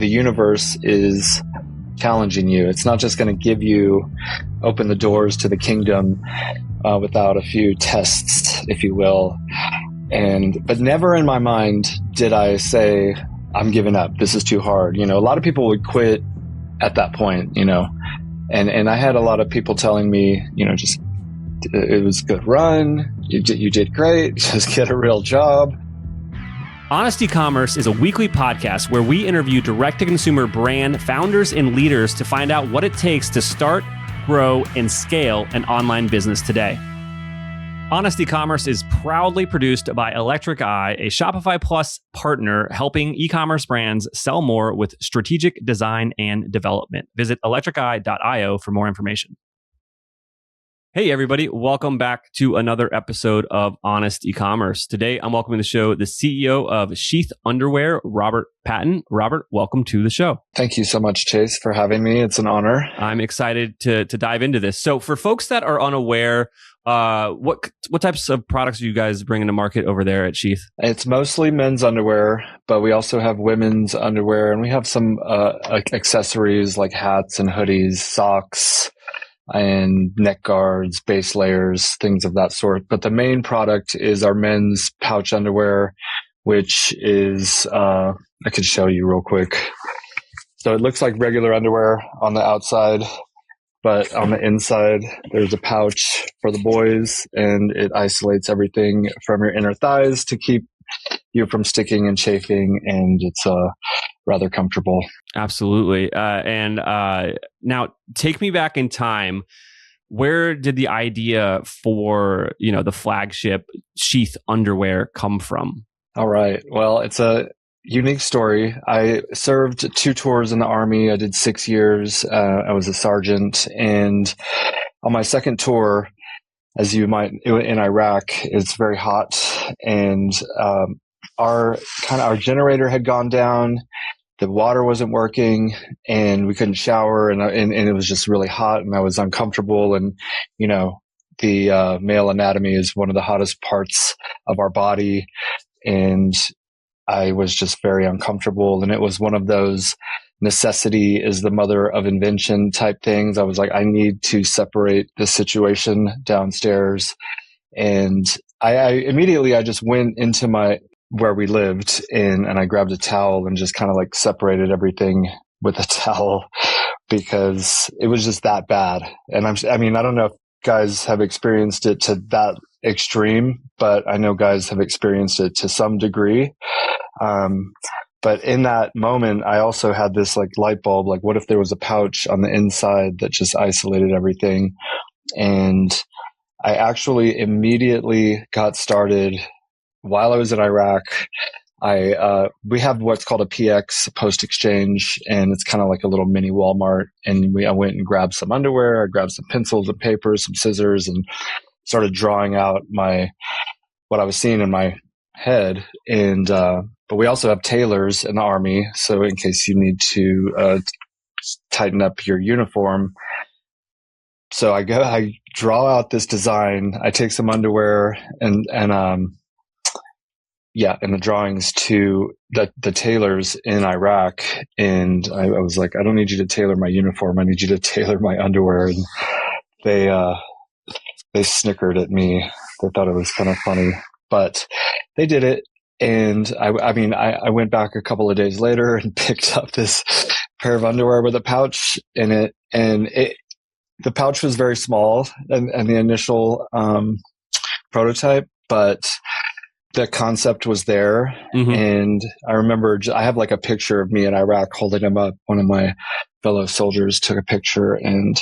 universe is challenging you. It's not just going to open the doors to the kingdom without a few tests, if you will. But never in my mind did I say, I'm giving up. This is too hard. A lot of people would quit at that point, and I had a lot of people telling me, just, it was a good run. You did great. Just get a real job. Honest Ecommerce is a weekly podcast where we interview direct-to-consumer brand founders and leaders to find out what it takes to start, grow, and scale an online business today. Honest Ecommerce is proudly produced by Electric Eye, a Shopify Plus partner helping e-commerce brands sell more with strategic design and development. Visit electriceye.io for more information. Hey everybody, welcome back to another episode of Honest Ecommerce. Today, I'm welcoming to the show the CEO of Sheath Underwear, Robert Patton. Robert, welcome to the show. Thank you so much, Chase, for having me. It's an honor. I'm excited to dive into this. So for folks that are unaware, what types of products are you guys bringing to market over there at Sheath? It's mostly men's underwear, but we also have women's underwear, and we have some accessories like hats and hoodies, socks, and neck guards, base layers, things of that sort. But the main product is our men's pouch underwear, which is, I could show you real quick. So it looks like regular underwear on the outside, but on the inside, there's a pouch for the boys, and it isolates everything from your inner thighs to keep you from sticking and chafing, and it's rather comfortable. Absolutely. And now take me back in time. Where did the idea for, the flagship Sheath Underwear come from? All right. Well, it's a unique story. I served 2 tours in the Army. I did 6 years. I was a sergeant. And on my second tour, as you might, in Iraq, it's very hot. And our generator had gone down. The water wasn't working, and we couldn't shower, and it was just really hot, and I was uncomfortable. And the male anatomy is one of the hottest parts of our body, and I was just very uncomfortable. And it was one of those necessity is the mother of invention type things. I was like, I need to separate this situation downstairs, and I immediately just went into where we lived and I grabbed a towel and just kind of like separated everything with a towel because it was just that bad. And I don't know if guys have experienced it to that extreme, but I know guys have experienced it to some degree. But in that moment, I also had this like light bulb, like what if there was a pouch on the inside that just isolated everything? And I actually immediately got started while I was in Iraq. We have what's called a PX, post exchange, and it's kind of like a little mini Walmart. And I went and grabbed some underwear. I grabbed some pencils and paper, some scissors, and started drawing out what I was seeing in my head. And but we also have tailors in the Army, so in case you need to tighten up your uniform. So I draw out this design. I take some underwear and the drawings to the tailors in Iraq. And I was like, I don't need you to tailor my uniform. I need you to tailor my underwear. And they snickered at me. They thought it was kind of funny, but they did it. And I went back a couple of days later and picked up this pair of underwear with a pouch in it. And the pouch was very small and the initial prototype, but the concept was there. Mm-hmm. And I remember I have like a picture of me in Iraq holding him up. One of my fellow soldiers took a picture, and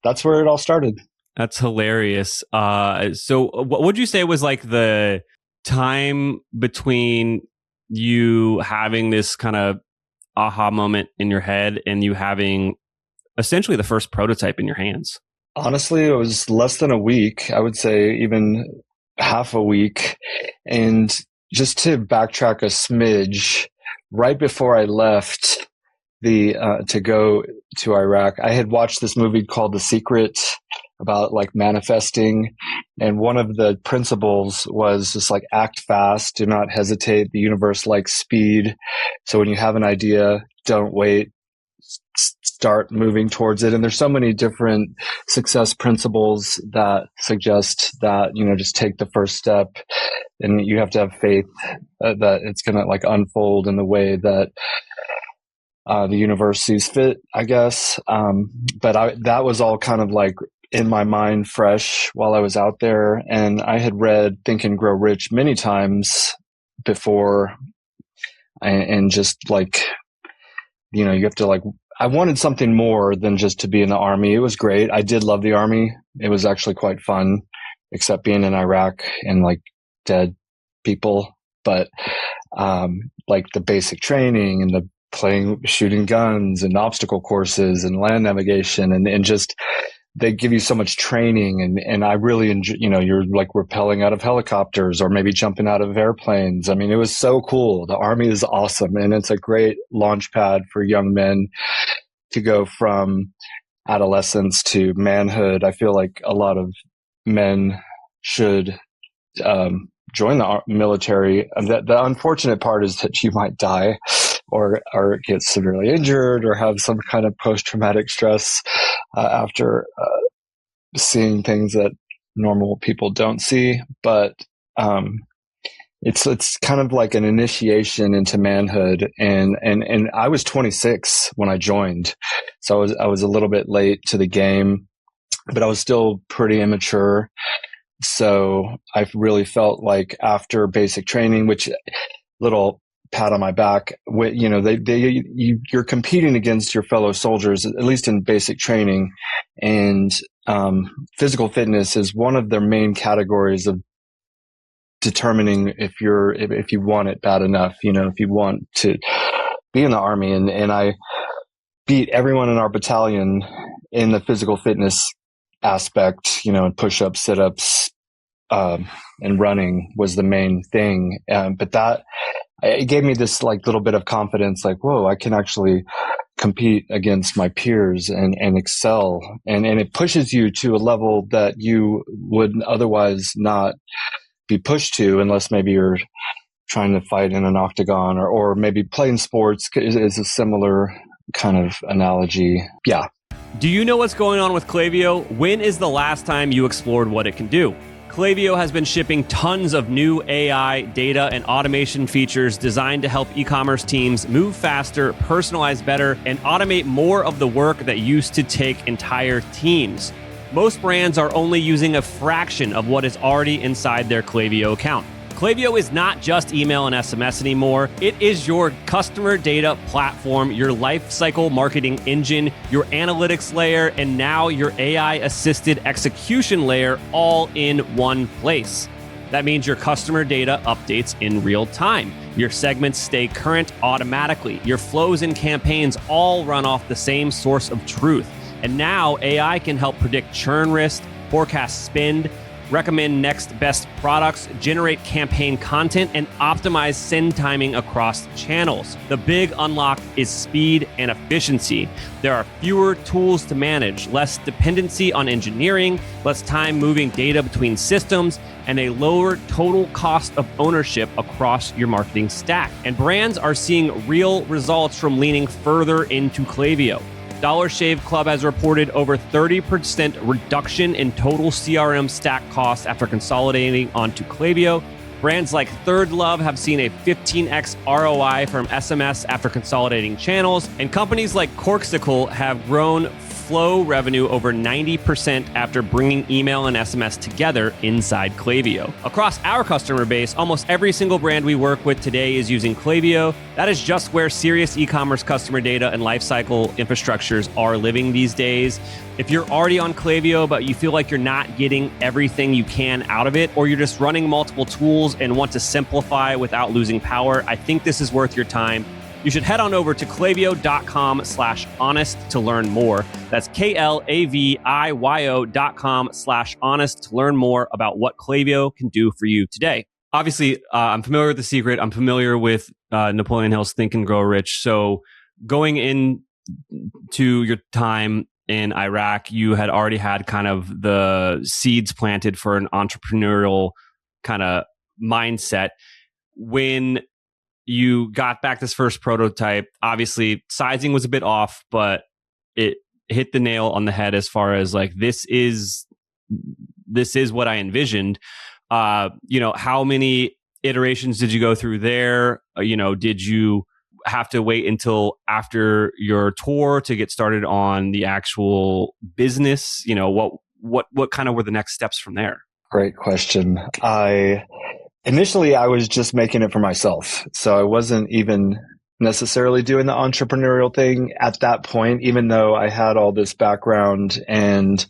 that's where it all started. That's hilarious. So what would you say was like the time between you having this kind of aha moment in your head and you having essentially the first prototype in your hands? Honestly, it was less than a week. I would say even half a week. And just to backtrack a smidge, right before I left to go to Iraq, I had watched this movie called The Secret. about like manifesting. And one of the principles was just like act fast, do not hesitate. The universe likes speed. So when you have an idea, don't wait. Start moving towards it. And there's so many different success principles that suggest that, just take the first step, and you have to have faith that it's going to like unfold in the way that the universe sees fit, I guess. But that was all kind of like in my mind fresh while I was out there. And I had read Think and Grow Rich many times before, and just like, you have to like, I wanted something more than just to be in the Army. It was great. I did love the Army. It was actually quite fun, except being in Iraq and like dead people. But like the basic training and the shooting guns and obstacle courses and land navigation and just, they give you so much training, and I really enjoy, you're like rappelling out of helicopters or maybe jumping out of airplanes. I mean, it was so cool. The Army is awesome, and it's a great launch pad for young men to go from adolescence to manhood. I feel like a lot of men should join the military. The unfortunate part is that you might die or get severely injured or have some kind of post-traumatic stress after seeing things that normal people don't see. But it's kind of like an initiation into manhood. And I was 26 when I joined, so I was a little bit late to the game, but I was still pretty immature. So I really felt like after basic training, which little pat on my back, you're competing against your fellow soldiers, at least in basic training, and physical fitness is one of their main categories of determining if you want it bad enough, if you want to be in the Army. And I beat everyone in our battalion in the physical fitness aspect, and push-ups, sit-ups, and running was the main thing. But it gave me this like little bit of confidence, like, whoa, I can actually compete against my peers and excel. And it pushes you to a level that you would otherwise not be pushed to, unless maybe you're trying to fight in an octagon or maybe playing sports is a similar kind of analogy. Yeah. Do you know what's going on with Klaviyo? When is the last time you explored what it can do? Klaviyo has been shipping tons of new AI, data, and automation features designed to help e-commerce teams move faster, personalize better, and automate more of the work that used to take entire teams. Most brands are only using a fraction of what is already inside their Klaviyo account. Klaviyo is not just email and SMS anymore. It is your customer data platform, your lifecycle marketing engine, your analytics layer, and now your AI-assisted execution layer all in one place. That means your customer data updates in real time. Your segments stay current automatically. Your flows and campaigns all run off the same source of truth. And now AI can help predict churn risk, forecast spend, recommend next best products, generate campaign content, and optimize send timing across channels. The big unlock is speed and efficiency. There are fewer tools to manage, less dependency on engineering, less time moving data between systems, and a lower total cost of ownership across your marketing stack. And brands are seeing real results from leaning further into Klaviyo. Dollar Shave Club has reported over 30% reduction in total CRM stack costs after consolidating onto Klaviyo. Brands like Third Love have seen a 15x ROI from SMS after consolidating channels, and companies like Corksicle have grown flow revenue over 90% after bringing email and SMS together inside Klaviyo. Across our customer base, almost every single brand we work with today is using Klaviyo. That is just where serious e-commerce customer data and lifecycle infrastructures are living these days. If you're already on Klaviyo, but you feel like you're not getting everything you can out of it, or you're just running multiple tools and want to simplify without losing power, I think this is worth your time. You should head on over to klaviyo.com/honest to learn more. That's klaviyo.com/honest to learn more about what Klaviyo can do for you today. Obviously, I'm familiar with The Secret. I'm familiar with Napoleon Hill's Think and Grow Rich. So going into your time in Iraq, you had already had kind of the seeds planted for an entrepreneurial kind of mindset. When you got back this first prototype, obviously sizing was a bit off, but it hit the nail on the head as far as like, this is what I envisioned. How many iterations did you go through there? Did you have to wait until after your tour to get started on the actual business? What kind of were the next steps from there? Great question. Initially, I was just making it for myself. So I wasn't even necessarily doing the entrepreneurial thing at that point, even though I had all this background. And,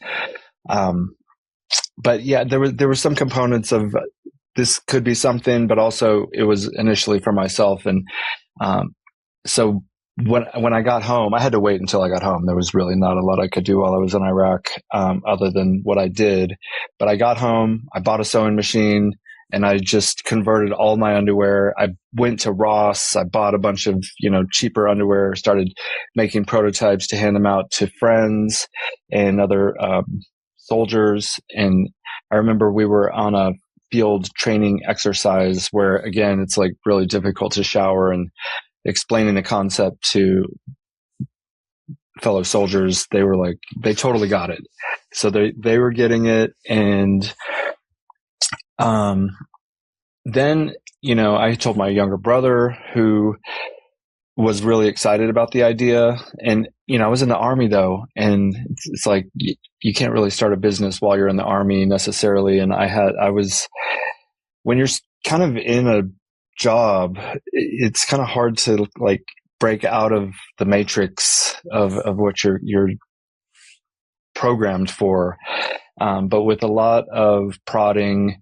but yeah, there were some components of this could be something, but also it was initially for myself. And, so when I got home, I had to wait until I got home. There was really not a lot I could do while I was in Iraq, other than what I did. But I got home, I bought a sewing machine, and I just converted all my underwear. I went to Ross. I bought a bunch of, cheaper underwear, started making prototypes to hand them out to friends and other soldiers. And I remember we were on a field training exercise where, again, it's like really difficult to shower, and explaining the concept to fellow soldiers, they were like, they totally got it. So they were getting it. And, then, I told my younger brother, who was really excited about the idea. And, I was in the Army though. And it's like, you can't really start a business while you're in the Army necessarily. And when you're kind of in a job, it's kind of hard to like break out of the matrix of what you're programmed for. But with a lot of prodding,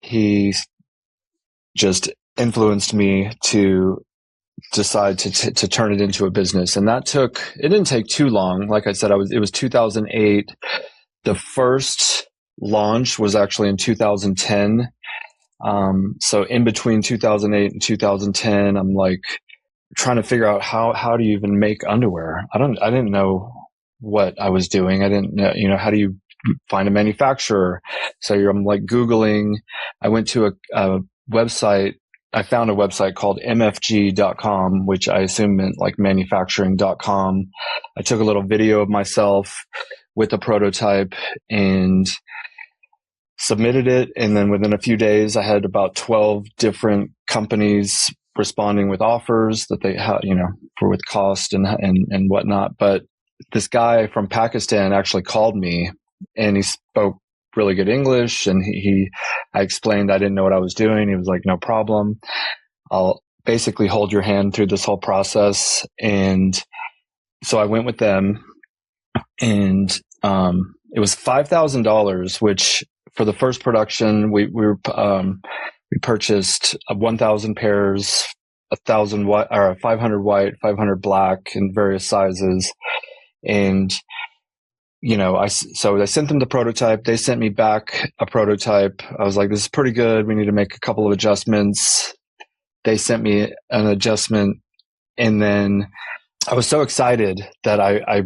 he just influenced me to decide to turn it into a business. And it didn't take too long. Like I said, it was 2008. The first launch was actually in 2010. So in between 2008 and 2010, I'm like trying to figure out how do you even make underwear? I didn't know what I was doing. I didn't know, how do you find a manufacturer? So I'm like Googling. I went to a website. I found a website called mfg.com, which I assume meant like manufacturing.com. I took a little video of myself with a prototype and submitted it. And then within a few days, I had about 12 different companies responding with offers that they had, for with cost and whatnot. But this guy from Pakistan actually called me, and he spoke really good English. And I explained I didn't know what I was doing. He was like, no problem. I'll basically hold your hand through this whole process. And so I went with them, and it was $5,000, which for the first production, we purchased 1,000 pairs, 1,000 white, or 500 white, 500 black in various sizes. And, so I sent them the prototype. They sent me back a prototype. I was like, this is pretty good. We need to make a couple of adjustments. They sent me an adjustment. And then I was so excited that I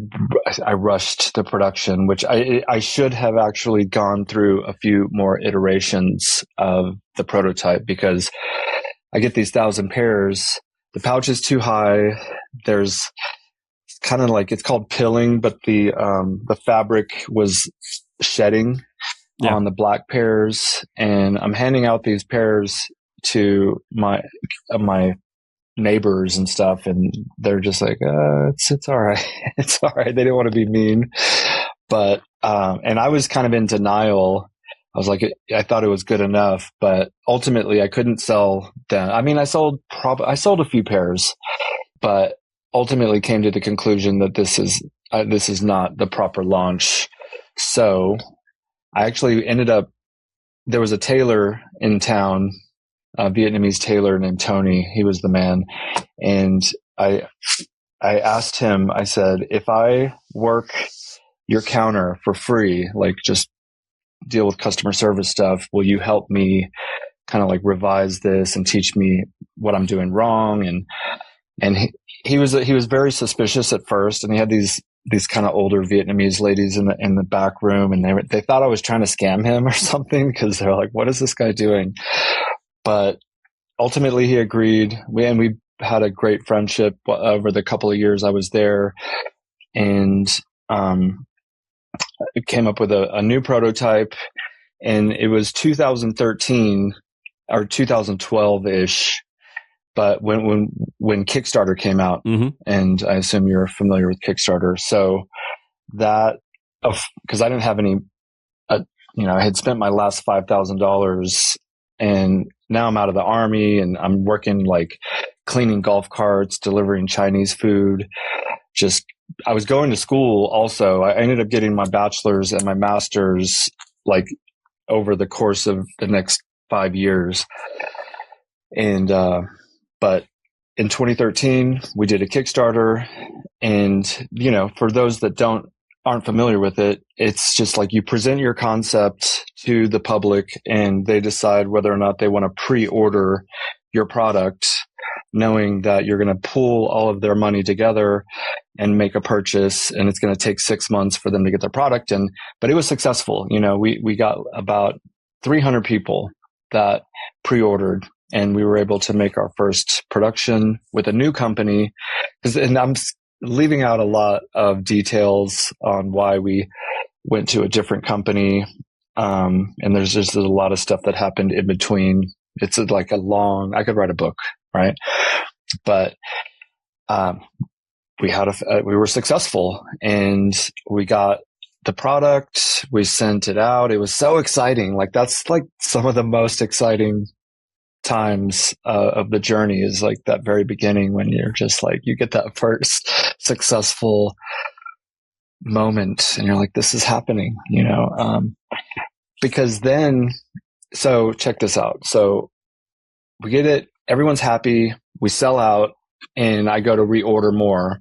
rushed the production, which I should have actually gone through a few more iterations of the prototype, because I get these 1,000 pairs. The pouch is too high. There's kind of like, it's called pilling, but the fabric was shedding on the black pairs. And I'm handing out these pairs to my neighbors and stuff, and they're just like, it's all right. It's all right. They didn't want to be mean, but, and I was kind of in denial. I was like, I thought it was good enough, but ultimately I couldn't sell them. I mean, I sold a few pairs, but ultimately came to the conclusion that this is not the proper launch. So I actually ended up, there was a tailor in town, a Vietnamese tailor named Tony. He was the man. And I asked him, I said, if I work your counter for free, like just deal with customer service stuff, will you help me kind of like revise this and teach me what I'm doing wrong? And he was very suspicious at first, and he had these these kind of older Vietnamese ladies in the back room, and they thought I was trying to scam him or something, because they're like, what is this guy doing? But ultimately he agreed. We had a great friendship over the couple of years I was there, and came up with a new prototype. And it was 2013 or 2012-ish. But when Kickstarter came out, and I assume you're familiar with Kickstarter, so that, because I didn't have any, I had spent my last $5,000, and now I'm out of the army, and I'm working like cleaning golf carts, delivering Chinese food. I was going to school also. I ended up getting my bachelor's and my master's like over the course of the next 5 years, and but in 2013, we did a Kickstarter, and, for those that aren't familiar with it, it's just like you present your concept to the public, and they decide whether or not they want to pre-order your product, knowing that you're going to pool all of their money together and make a purchase, and it's going to take 6 months for them to get their product. But it was successful. We got about 300 people that pre-ordered, and we were able to make our first production with a new company. And I'm leaving out a lot of details on why we went to a different company. And there's just a lot of stuff that happened in between. It's like I could write a book, right? But we were successful, and we got the product, we sent it out. It was so exciting. Like, that's like some of the most exciting times of the journey, is like that very beginning, when you're just like, you get that first successful moment, and you're like, this is happening, because then, so check this out. So we get it, everyone's happy, we sell out, and I go to reorder more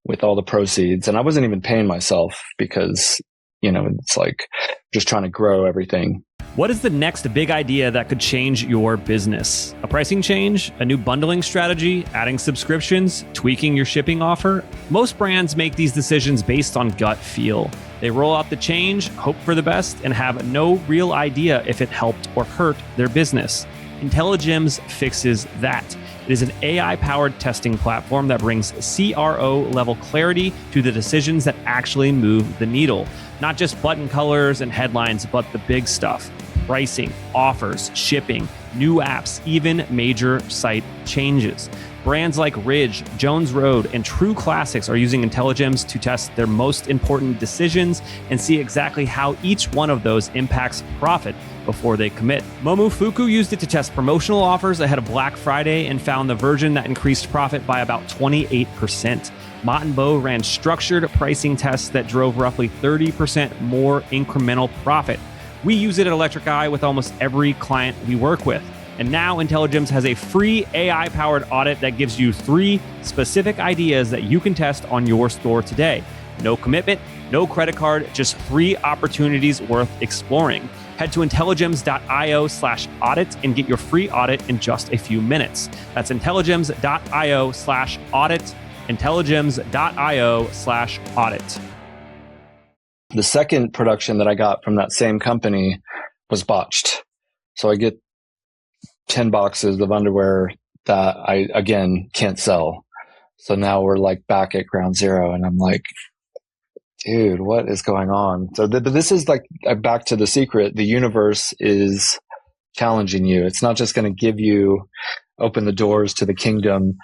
with all the proceeds. And I wasn't even paying myself, because, it's like just trying to grow everything. What is the next big idea that could change your business? A pricing change? A new bundling strategy? Adding subscriptions? Tweaking your shipping offer? Most brands make these decisions based on gut feel. They roll out the change, hope for the best, and have no real idea if it helped or hurt their business. Intelligems fixes that. It is an AI-powered testing platform that brings CRO-level clarity to the decisions that actually move the needle. Not just button colors and headlines, but the big stuff. Pricing, offers, shipping, new apps, even major site changes. Brands like Ridge, Jones Road, and True Classics are using Intelligems to test their most important decisions and see exactly how each one of those impacts profit before they commit. Momofuku used it to test promotional offers ahead of Black Friday and found the version that increased profit by about 28%. Mott & Bow ran structured pricing tests that drove roughly 30% more incremental profit. We use it at Electric Eye with almost every client we work with. And now Intelligems has a free AI-powered audit that gives you 3 specific ideas that you can test on your store today. No commitment, no credit card, just 3 opportunities worth exploring. Head to intelligems.io/audit and get your free audit in just a few minutes. That's intelligems.io/audit, intelligems.io/audit. The second production that I got from that same company was botched. So I get 10 boxes of underwear that I, again, can't sell. So now we're like back at ground zero, and I'm like, dude, what is going on? So this is like back to the secret. The universe is challenging you. It's not just going to open the doors to the kingdom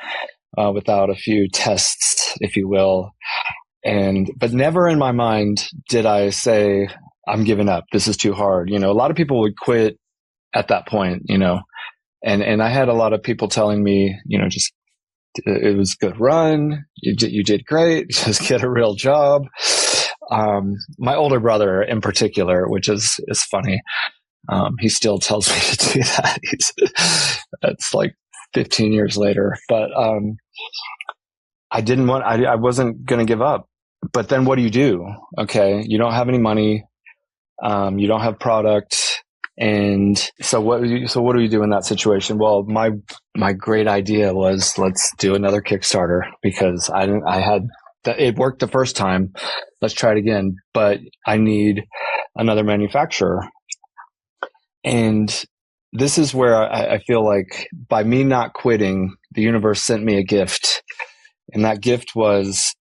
without a few tests, if you will. But never in my mind did I say, I'm giving up. This is too hard. A lot of people would quit at that point, and I had a lot of people telling me, just, it was a good run. You did great. Just get a real job. My older brother in particular, which is funny. He still tells me to do that. That's like 15 years later, but, I wasn't going to give up. But then what do? Okay. You don't have any money. You don't have product. And so what do you do in that situation? Well, my great idea was, let's do another Kickstarter, because I had it worked the first time. Let's try it again. But I need another manufacturer. And this is where I feel like by me not quitting, the universe sent me a gift. And that gift was,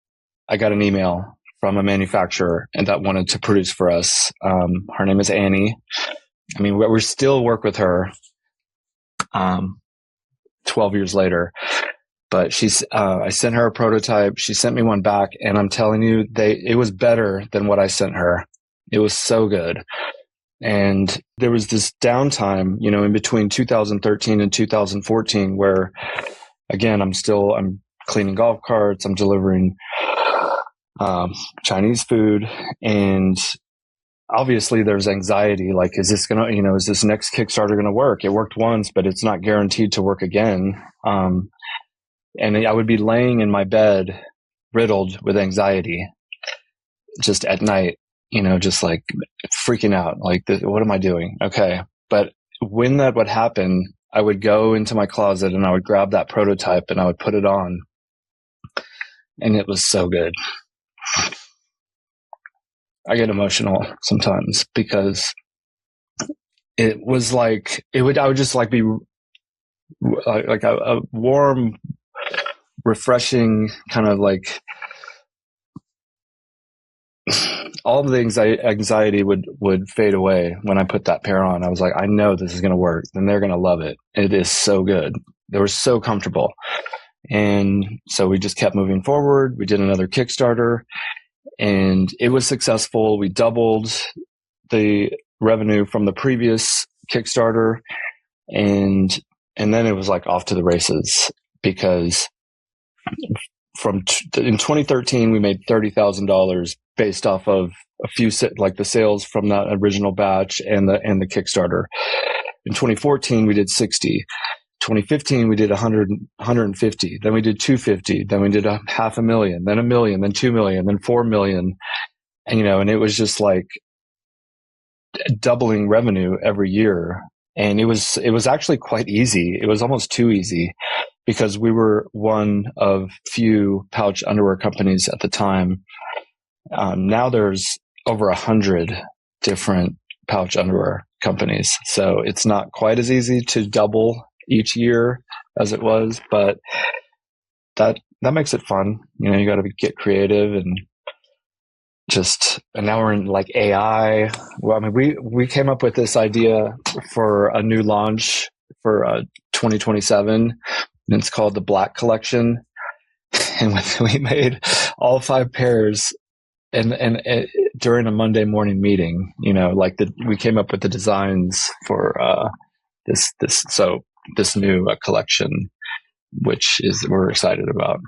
I got an email from a manufacturer and that wanted to produce for us. Her name is Annie. I mean, we still work with her 12 years later. But I sent her a prototype. She sent me one back, and I'm telling you, it was better than what I sent her. It was so good. And there was this downtime, in between 2013 and 2014 where, again, I'm cleaning golf carts. I'm delivering Chinese food. And obviously there's anxiety. Like, is this next Kickstarter going to work? It worked once, but it's not guaranteed to work again. And I would be laying in my bed riddled with anxiety just at night, just like freaking out. Like, what am I doing? Okay. But when that would happen, I would go into my closet and I would grab that prototype and I would put it on. And it was so good. I get emotional sometimes because it was like, I would just like be like a warm, refreshing kind of like all of the anxiety would fade away when I put that pair on. I was like, I know this is going to work and they're going to love it. It is so good. They were so comfortable. And so we just kept moving forward. We did another Kickstarter and it was successful. We doubled the revenue from the previous Kickstarter. And then it was like off to the races because in 2013, we made $30,000 based off of a few, like the sales from that original batch and the Kickstarter. In 2014, we did 60. 2015, we did 150. Then we did 250. Then we did $500,000, then $1 million, then $2 million, then $4 million. And, and it was just like doubling revenue every year. And it was actually quite easy. It was almost too easy because we were one of few pouch underwear companies at the time. Now there's over 100 different pouch underwear companies. So it's not quite as easy to double each year as it was, but that makes it fun. You got to get creative and now we're in like AI. Well, I mean, we came up with this idea for a new launch for 2027, and it's called the Black Collection. And we made all 5 pairs, and during a Monday morning meeting, we came up with the designs for this new collection, which we're excited about.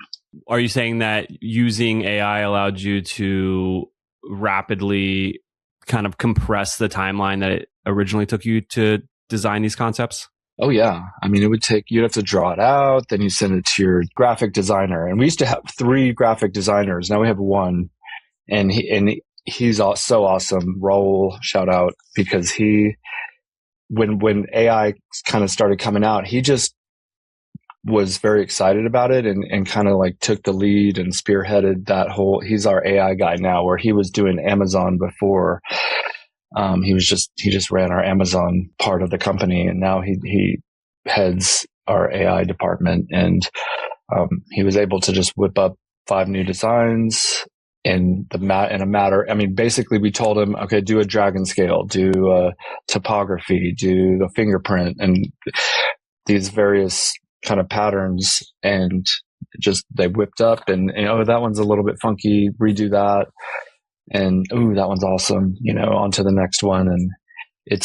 Are you saying that using AI allowed you to rapidly kind of compress the timeline that it originally took you to design these concepts? Oh yeah. I mean, you'd have to draw it out, then you send it to your graphic designer. And we used to have 3 graphic designers. Now we have 1, and he's so awesome. Raul, shout out, because when AI kind of started coming out, he just was very excited about it and kind of like took the lead and spearheaded that he's our AI guy now, where he was doing Amazon before. He just ran our Amazon part of the company, and now he heads our AI department, and he was able to just whip up 5 new designs in a matter. I mean, basically we told him, okay, do a dragon scale, do topography, do the fingerprint, and these various kind of patterns, and just they whipped up and that one's a little bit funky, redo that, and that one's awesome, on to the next one. And it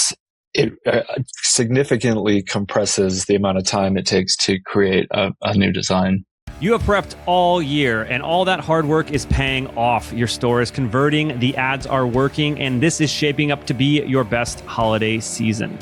significantly compresses the amount of time it takes to create a new design. You have prepped all year, and all that hard work is paying off. Your store is converting, the ads are working, and this is shaping up to be your best holiday season.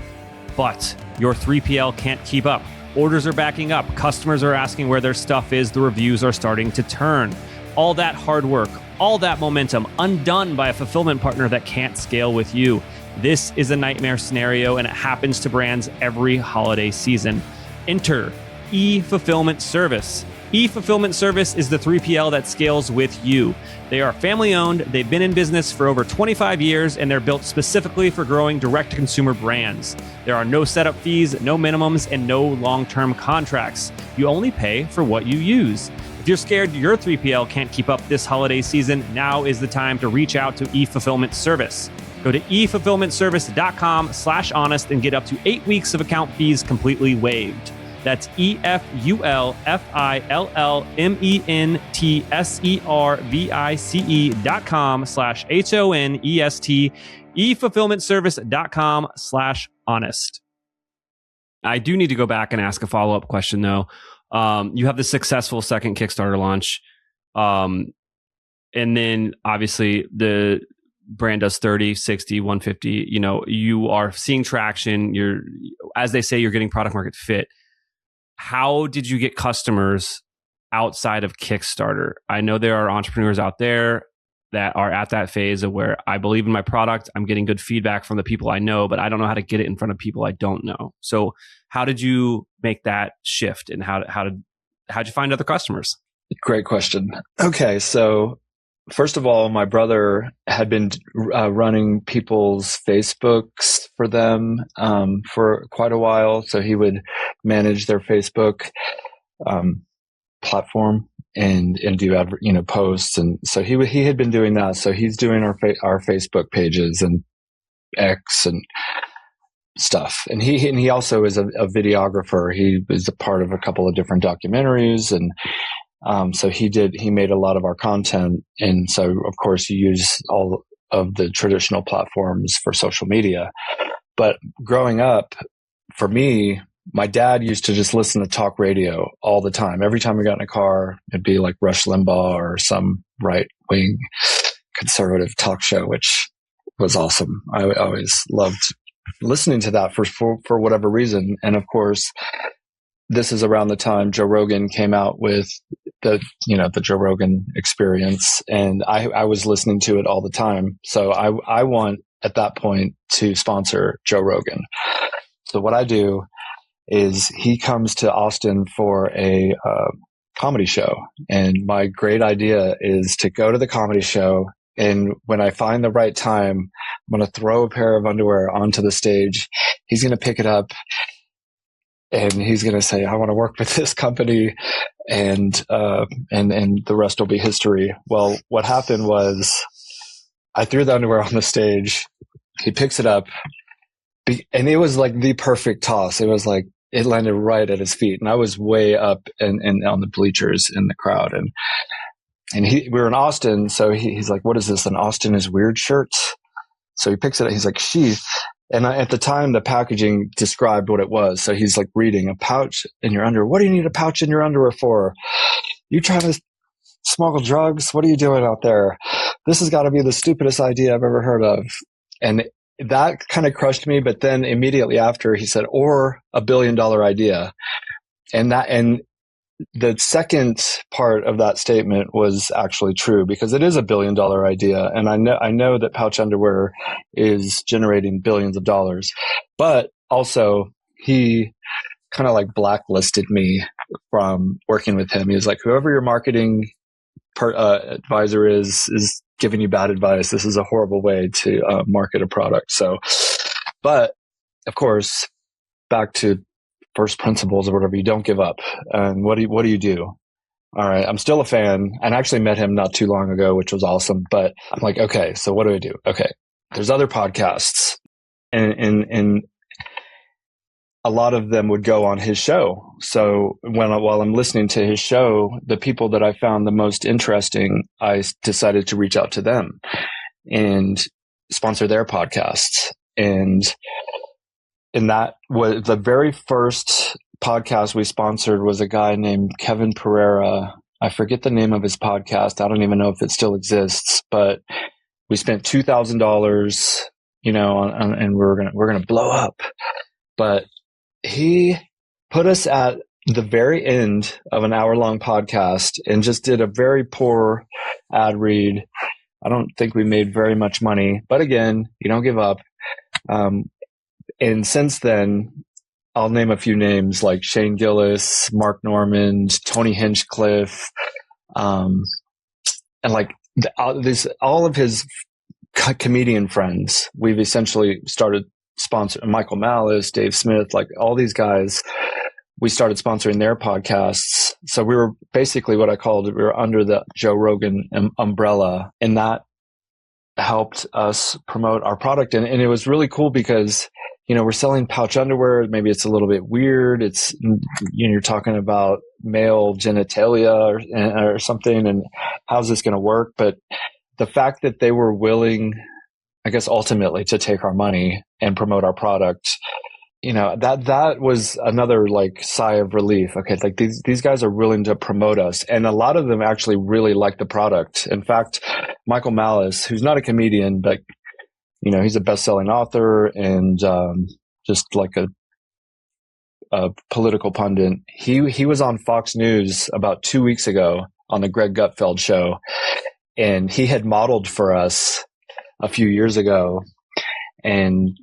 But your 3PL can't keep up. Orders are backing up. Customers are asking where their stuff is. The reviews are starting to turn. All that hard work, all that momentum undone by a fulfillment partner that can't scale with you. This is a nightmare scenario, and it happens to brands every holiday season. Enter eFulfillment service. eFulfillment Service is the 3PL that scales with you. They are family owned, they've been in business for over 25 years, and they're built specifically for growing direct-to-consumer brands. There are no setup fees, no minimums, and no long-term contracts. You only pay for what you use. If you're scared your 3PL can't keep up this holiday season, now is the time to reach out to eFulfillment Service. Go to eFulfillmentService.com/honest and get up to 8 weeks of account fees completely waived. That's eFulfillmentService.com/honest, eFulfillmentService.com/honest. I do need to go back and ask a follow-up question though. You have the successful second Kickstarter launch. And then obviously the brand does 30, 60, 150, you are seeing traction. You're, as they say, you're getting product market fit. How did you get customers outside of Kickstarter? I know there are entrepreneurs out there that are at that phase of where I believe in my product, I'm getting good feedback from the people I know, but I don't know how to get it in front of people I don't know. So how did you make that shift, and how'd you find other customers? Great question. Okay, so first of all, my brother had been running people's Facebooks for them for quite a while. So he would manage their Facebook platform and do posts, and so he had been doing that. So he's doing our Facebook pages and X and stuff. And he also is a videographer. He is a part of a couple of different documentaries, and so he made a lot of our content. And so, of course, you use all of the traditional platforms for social media. But growing up, for me, my dad used to just listen to talk radio all the time. Every time we got in a car, it'd be like Rush Limbaugh or some right-wing conservative talk show, which was awesome. I always loved listening to that for whatever reason. And of course, this is around the time Joe Rogan came out with the Joe Rogan Experience, and I was listening to it all the time. So I want at that point to sponsor Joe Rogan. So what I do is he comes to Austin for a comedy show, and my great idea is to go to the comedy show, and when I find the right time, I'm going to throw a pair of underwear onto the stage. He's going to pick it up, and he's going to say, "I want to work with this company," and the rest will be history. Well, what happened was I threw the underwear on the stage. He picks it up, and it was like the perfect toss. It was like it landed right at his feet, and I was way up and on the bleachers in the crowd. And we were in Austin, so he's like, "What is this? An Austin is weird shirt?" So he picks it up. He's like, "Sheath." And at the time, the packaging described what it was. So he's like reading, "A pouch in your underwear. What do you need a pouch in your underwear for? You trying to smuggle drugs? What are you doing out there? This has got to be the stupidest idea I've ever heard of." And that kind of crushed me. But then immediately after, he said, "Or $1 billion idea." And the second part of that statement was actually true, because it is $1 billion idea. And I know that pouch underwear is generating billions of dollars, but also he kind of like blacklisted me from working with him. He was like, "Whoever your marketing advisor is giving you bad advice. This is a horrible way to market a product." So, but of course, back to first principles or whatever, you don't give up. And what do you do? All right, I'm still a fan, and I actually met him not too long ago, which was awesome. But I'm like, okay, so what do I do? Okay, there's other podcasts, and a lot of them would go on his show. So while I'm listening to his show, the people that I found the most interesting, I decided to reach out to them and sponsor their podcasts. And that was the very first podcast we sponsored was a guy named Kevin Pereira. I forget the name of his podcast. I don't even know if it still exists, but we spent $2,000, and we're going to blow up. But he put us at the very end of an hour-long podcast and just did a very poor ad read. I don't think we made very much money, but again, you don't give up. And since then, I'll name a few names like Shane Gillis, Mark Normand, Tony Hinchcliffe, and like all of his comedian friends. We've essentially started sponsoring Michael Malice, Dave Smith, like all these guys. We started sponsoring their podcasts. So we were basically what I called, we were under the Joe Rogan umbrella, and that helped us promote our product. And it was really cool because, we're selling pouch underwear. Maybe it's a little bit weird. It's, you're talking about male genitalia or something, and how's this going to work? But the fact that they were willing, I guess, ultimately to take our money and promote our product, that was another like sigh of relief. Okay. Like these guys are willing to promote us. And a lot of them actually really like the product. In fact, Michael Malice, who's not a comedian, but he's a best-selling author and, just like a political pundit. He was on Fox News about 2 weeks ago on the Greg Gutfeld show. And he had modeled for us a few years ago. And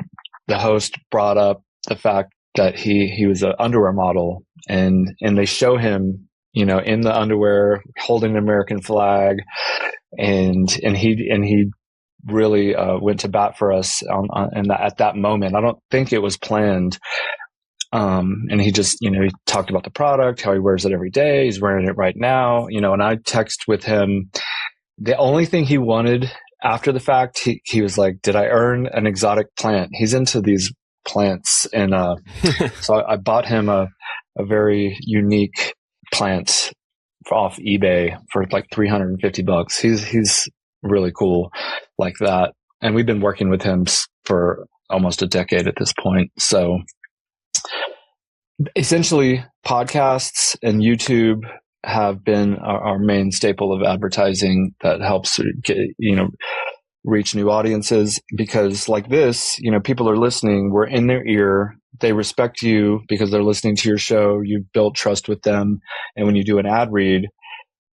the host brought up the fact that he was an underwear model, and they show him, in the underwear holding an American flag, and he really went to bat for us at that moment. I don't think it was planned. And he just, he talked about the product, how he wears it every day. He's wearing it right now, and I text with him. The only thing he wanted after the fact, he was like, did I earn an exotic plant? He's into these plants. And so I bought him a very unique plant off eBay for like $350. He's really cool like that. And we've been working with him for almost a decade at this point. So essentially podcasts and YouTube have been our main staple of advertising that helps reach new audiences, because like this, people are listening, we're in their ear, they respect you because they're listening to your show, you've built trust with them. And when you do an ad read,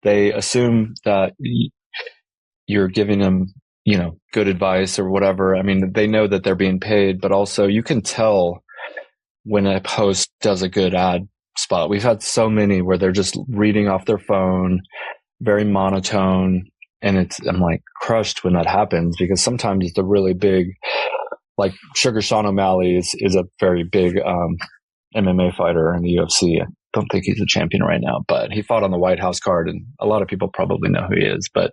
they assume that you're giving them, good advice or whatever. I mean, they know that they're being paid, but also you can tell when a host does a good ad spot. We've had so many where they're just reading off their phone, very monotone. And I'm like crushed when that happens, because sometimes the really big, like Sugar Sean O'Malley is a very big MMA fighter in the UFC. I don't think he's a champion right now, but he fought on the White House card, and a lot of people probably know who he is. But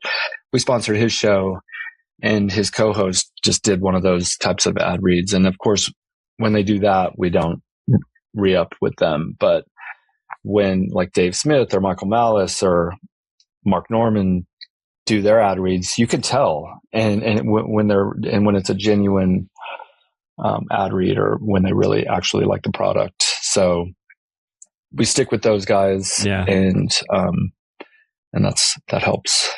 we sponsored his show, and his co-host just did one of those types of ad reads. And of course, when they do that, we don't re-up with them. But when like Dave Smith or Michael Malice or Mark Normand do their ad reads, you can tell. And when it's a genuine ad read, or when they really actually like the product. So we stick with those guys. Yeah. And that helps.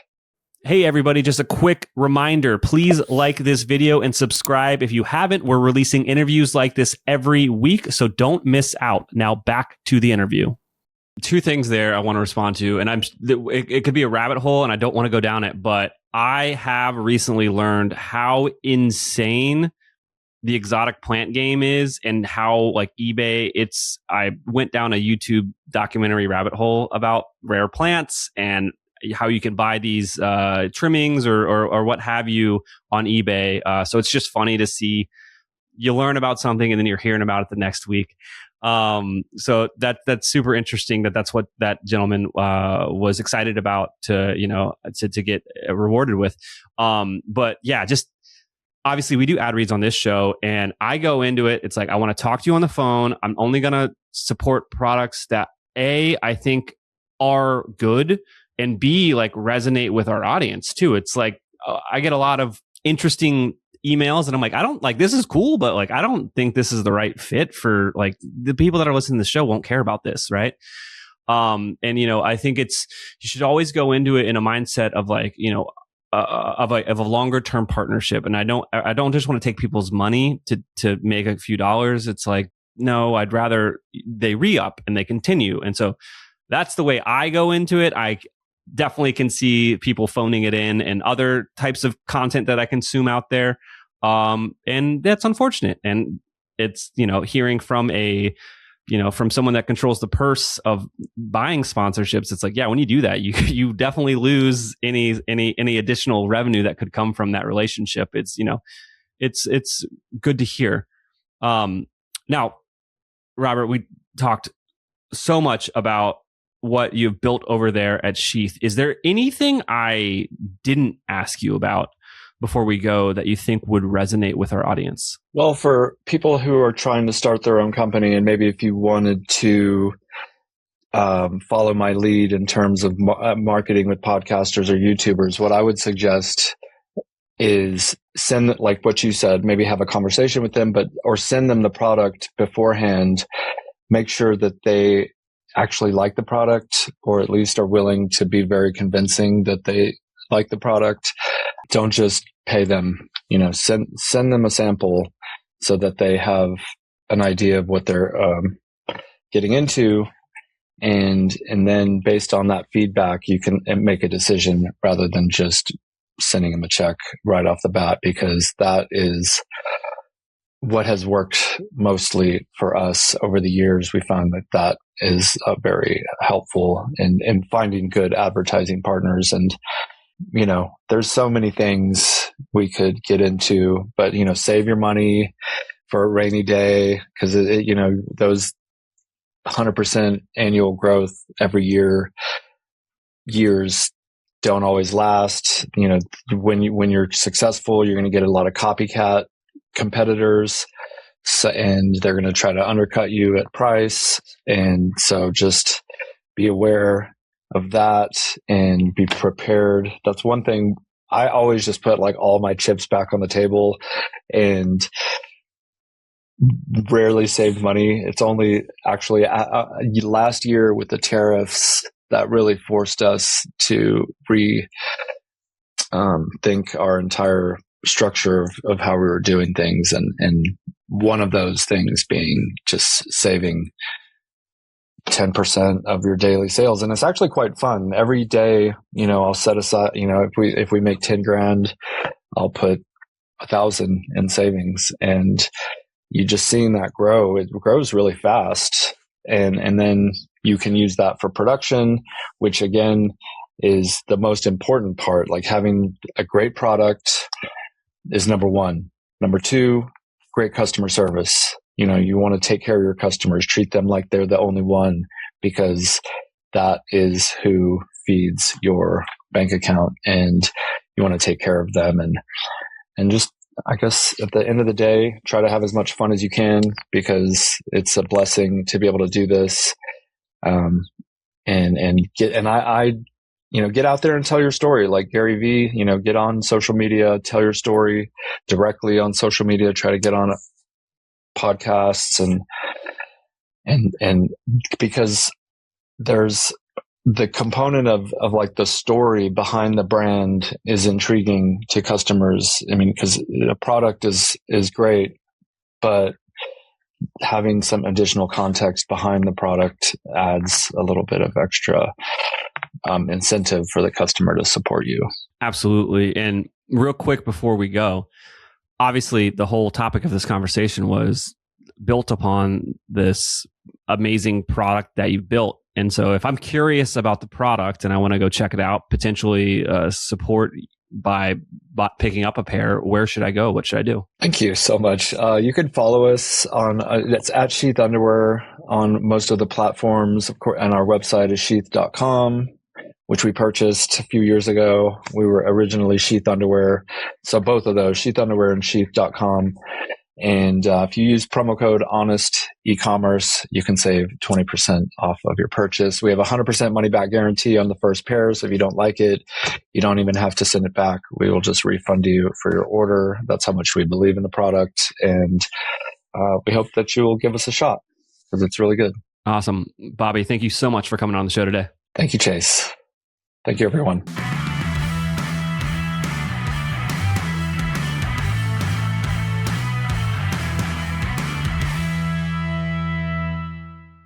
Hey, everybody, just a quick reminder. Please like this video and subscribe if you haven't. We're releasing interviews like this every week, so don't miss out. Now back to the interview. Two things there I want to respond to, and it could be a rabbit hole, and I don't want to go down it, but I have recently learned how insane the exotic plant game is, and how like eBay, I went down a YouTube documentary rabbit hole about rare plants and how you can buy these trimmings or what have you on eBay. So it's just funny to see, you learn about something and then you're hearing about it the next week. So that's super interesting that's what that gentleman was excited about to get rewarded with. But yeah, just obviously we do ad reads on this show, and I go into it. It's like, I want to talk to you on the phone. I'm only going to support products that I think are good, and B, like resonate with our audience too. It's like, I get a lot of interesting emails, and I'm like, I don't like, this is cool, but like, I don't think this is the right fit for like the people that are listening to the show won't care about this. Right. And I think you should always go into it in a mindset of like, of a longer term partnership. And I don't just want to take people's money to make a few dollars. It's like, no, I'd rather they re-up and they continue. And so that's the way I go into it. I definitely can see people phoning it in and other types of content that I consume out there. And that's unfortunate. And it's, hearing from from someone that controls the purse of buying sponsorships, it's like, yeah, when you do that, you definitely lose any additional revenue that could come from that relationship. It's, it's good to hear. Now, Robert, we talked so much about what you've built over there at Sheath. Is there anything I didn't ask you about before we go that you think would resonate with our audience? Well, for people who are trying to start their own company, and maybe if you wanted to follow my lead in terms of marketing with podcasters or YouTubers, what I would suggest is send, like what you said, maybe have a conversation with them, or send them the product beforehand. Make sure that they actually like the product, or at least are willing to be very convincing that they like the product. Don't just pay them, send them a sample so that they have an idea of what they're getting into. And then based on that feedback, you can make a decision rather than just sending them a check right off the bat, because that is what has worked mostly for us over the years. We found that is very helpful in finding good advertising partners. And, there's so many things we could get into, but, save your money for a rainy day, because, those 100% annual growth every years don't always last. When you're successful, you're going to get a lot of copycat competitors, and they're going to try to undercut you at price. And so just be aware of that and be prepared. That's one thing. I always just put like all my chips back on the table and rarely saved money. It's only actually last year with the tariffs that really forced us to think our entire structure of how we were doing things. And one of those things being just saving 10% of your daily sales. And it's actually quite fun. Every day, I'll set aside, if we make 10 grand, I'll put 1,000 in savings. And you just seeing that grow, it grows really fast. And then you can use that for production, which again is the most important part. Like having a great product is number one. Number two, great customer service. You want to take care of your customers, treat them like they're the only one, because that is who feeds your bank account, and you want to take care of them. And just, I guess at the end of the day, try to have as much fun as you can, because it's a blessing to be able to do this. Get out there and tell your story. Like Gary V, get on social media, tell your story directly on social media, try to get on podcasts and because there's the component of like the story behind the brand is intriguing to customers. I mean, because the product is great, but having some additional context behind the product adds a little bit of extra incentive for the customer to support you. Absolutely. And real quick before we go, obviously the whole topic of this conversation was built upon this amazing product that you've built. And so if I'm curious about the product and I want to go check it out, potentially support by picking up a pair, where should I go? What should I do? Thank you so much. You can follow us on, it's at Sheath Underwear on most of the platforms. Of course, and our website is sheath.com, which we purchased a few years ago. We were originally Sheath Underwear. So both of those, Sheath Underwear and sheath.com. And if you use promo code HONEST Ecommerce, you can save 20% off of your purchase. We have a 100% money back guarantee on the first pair. So if you don't like it, you don't even have to send it back. We will just refund you for your order. That's how much we believe in the product. And we hope that you will give us a shot, because it's really good. Awesome. Bobby, thank you so much for coming on the show today. Thank you, Chase. Thank you, everyone.